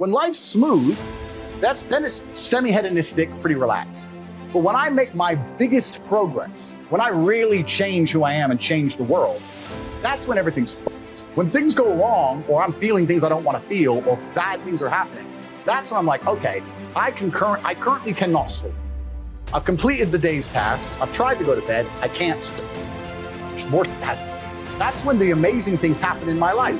When life's smooth, then it's semi-hedonistic, pretty relaxed. But when I make my biggest progress, when I really change who I am and change the world, that's when everything's fucked. When things go wrong, or I'm feeling things I don't want to feel, or bad things are happening, that's when I'm like, okay, I currently cannot sleep. I've completed the day's tasks. I've tried to go to bed. I can't sleep. More has to. That's when the amazing things happen in my life.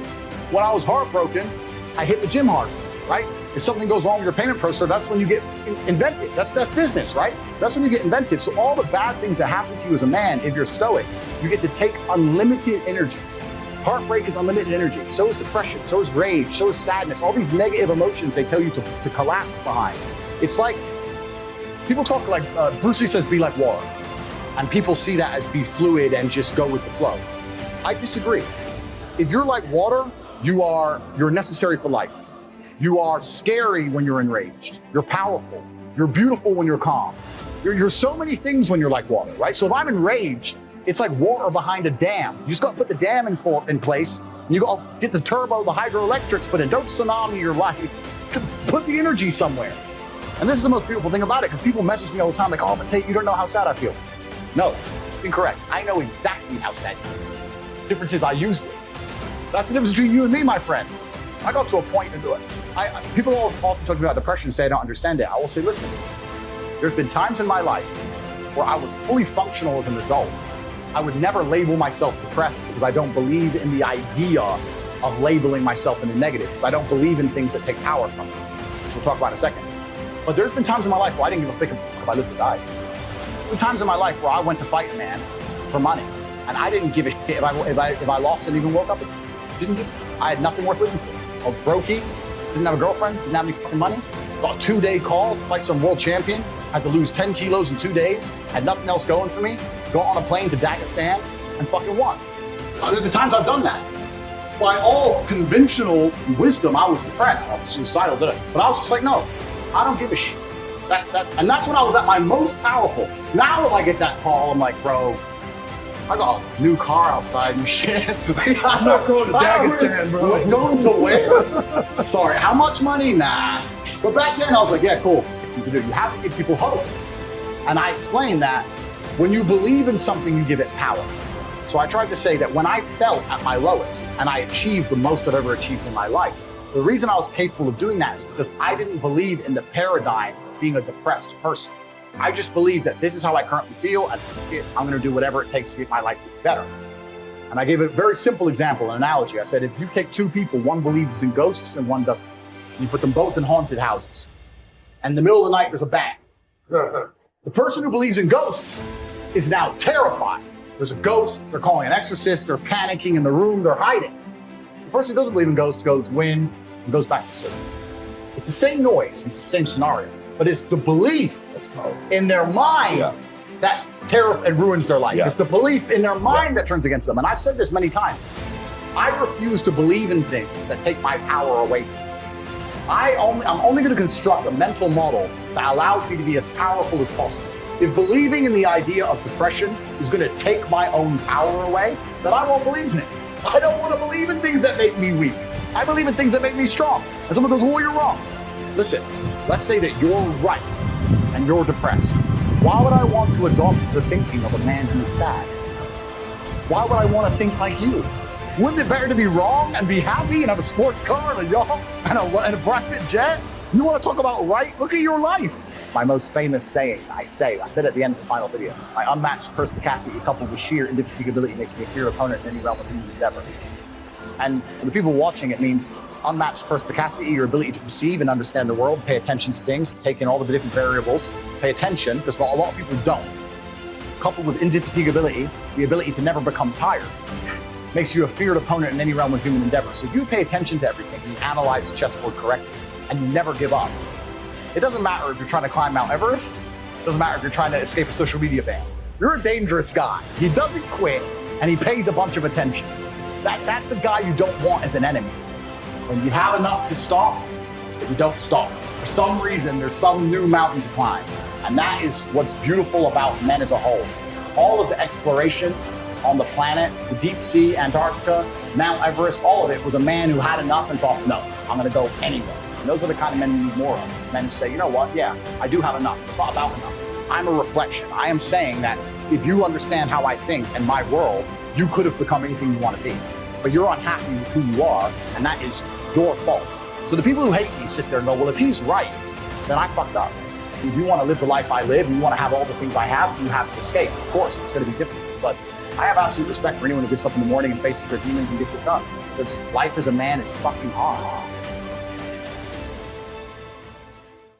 When I was heartbroken, I hit the gym hard, right? If something goes wrong with your payment processor, that's when you get invented. That's business, right? That's when you get invented. So all the bad things that happen to you as a man, if you're stoic, you get to take unlimited energy. Heartbreak is unlimited energy. So is depression, so is rage, so is sadness. All these negative emotions they tell you to collapse behind. It's like, people talk like, Bruce Lee says, be like water. And people see that as be fluid and just go with the flow. I disagree. If you're like water, you're necessary for life. You are scary when you're enraged. You're powerful. You're beautiful when you're calm. You're so many things when you're like water, right? So if I'm enraged, it's like water behind a dam. You just got to put the dam in place. And you got to get the turbo, the hydroelectrics, but don't tsunami your life. Put the energy somewhere. And this is the most beautiful thing about it, because people message me all the time like, oh, but Tate, you don't know how sad I feel. No, incorrect. I know exactly how sad you feel. The difference is I used it. That's the difference between you and me, my friend. I got to a point to do it. People often talk about depression and say I don't understand it. I will say, listen, there's been times in my life where I was fully functional as an adult. I would never label myself depressed because I don't believe in the idea of labeling myself in the negative, because I don't believe in things that take power from me, which we'll talk about in a second. But there's been times in my life where I didn't give a fuck if I lived or died. There were times in my life where I went to fight a man for money, and I didn't give a shit if I lost and even woke up. I had nothing worth living for. I was brokey, didn't have a girlfriend, didn't have any fucking money. Got a 2-day call to fight some world champion. Had to lose 10 kilos in 2 days. Had nothing else going for me. Got on a plane to Dagestan and fucking won. There have been times I've done that. By all conventional wisdom, I was depressed. I was suicidal, did it? But I was just like, no, I don't give a shit. And that's when I was at my most powerful. Now if I get that call, I'm like, bro, I got a new car outside and shit. I'm not going to Dagestan, bro. Going to where? Sorry, how much money? Nah. But back then I was like, yeah, cool. You have to give people hope. And I explained that when you believe in something, you give it power. So I tried to say that when I felt at my lowest and I achieved the most I've ever achieved in my life, the reason I was capable of doing that is because I didn't believe in the paradigm of being a depressed person. I just believe that this is how I currently feel, and I'm gonna do whatever it takes to get my life to be better. And I gave a very simple example, an analogy. I said, if you take two people, one believes in ghosts and one doesn't, you put them both in haunted houses, and in the middle of the night, there's a bang. The person who believes in ghosts is now terrified. There's a ghost, they're calling an exorcist, they're panicking in the room, they're hiding. The person who doesn't believe in ghosts goes win and goes back to sleep. It's the same noise, it's the same scenario, but it's the belief in their mind that and ruins their life. It's the belief in their mind that turns against them. And I've said this many times. I refuse to believe in things that take my power away from me. I'm only going to construct a mental model that allows me to be as powerful as possible. If believing in the idea of depression is going to take my own power away, then I won't believe in it. I don't want to believe in things that make me weak. I believe in things that make me strong. And someone goes, well, you're wrong. Listen, let's say that you're right and you're depressed. Why would I want to adopt the thinking of a man who is sad? Why would I want to think like you? Wouldn't it better to be wrong and be happy and have a sports car and a yacht and a private jet? You want to talk about right? Look at your life. My most famous saying, I said at the end of the final video, my unmatched perspicacity coupled with sheer indefatigability makes me a feared opponent in any realm of human endeavor. And for the people watching, it means unmatched perspicacity, your ability to perceive and understand the world, pay attention to things, take in all of the different variables, pay attention, because a lot of people don't. Coupled with indefatigability, the ability to never become tired, makes you a feared opponent in any realm of human endeavor. So if you pay attention to everything, you analyze the chessboard correctly, and you never give up. It doesn't matter if you're trying to climb Mount Everest, it doesn't matter if you're trying to escape a social media ban. You're a dangerous guy. He doesn't quit, and he pays a bunch of attention. That's a guy you don't want as an enemy. When you have enough to stop, you don't stop. For some reason, there's some new mountain to climb. And that is what's beautiful about men as a whole. All of the exploration on the planet, the deep sea, Antarctica, Mount Everest, all of it was a man who had enough and thought, no, I'm gonna go anywhere. And those are the kind of men we need more of. Men who say, you know what, yeah, I do have enough. It's not about enough. I'm a reflection. I am saying that if you understand how I think and my world, you could have become anything you want to be. But you're unhappy with who you are, and that is your fault. So the people who hate me sit there and go, well, if he's right, then I fucked up. If you want to live the life I live, and you want to have all the things I have, you have to escape. Of course, it's going to be difficult. But I have absolute respect for anyone who gets up in the morning and faces their demons and gets it done. Because life as a man is fucking hard.